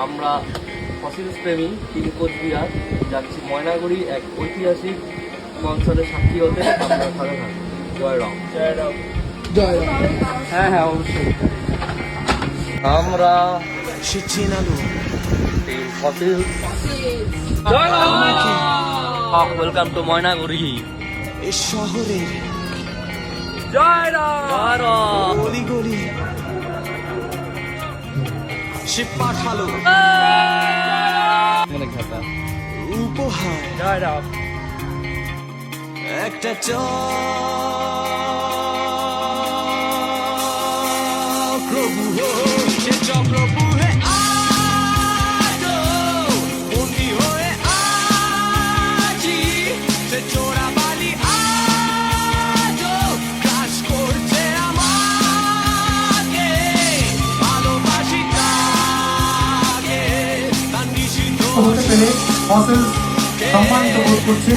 আমরা ফসিলস প্রেমী টিম কোচবিহার যাচ্ছি ময়নাগুড়ি এক ঐতিহাসিক কনসার্টের সাক্ষী হতে। আমরা সাথে থাকি। জয় রাম। জয় রাম। জয় রাম। হ্যাঁ হ্যাঁ অবশ্যই। আমরা চিনালু টিম ফসিলস। জয় রাম। Welcome to Moynaguri. এই শহরের জয় রাম। জয় রাম। গলি গলি সে পাঠালো উপহার জয় রাম। একটা প্রভু সে চক্রভু হে আজো বন্দি হয়ে আছি সে চোরা বালি আজো কাজ করছে আমাকে ভালোবাসি তাকে তার নিষিদ্ধ হতে পেরে ফসিলস সম্মানিত বোধ করছে।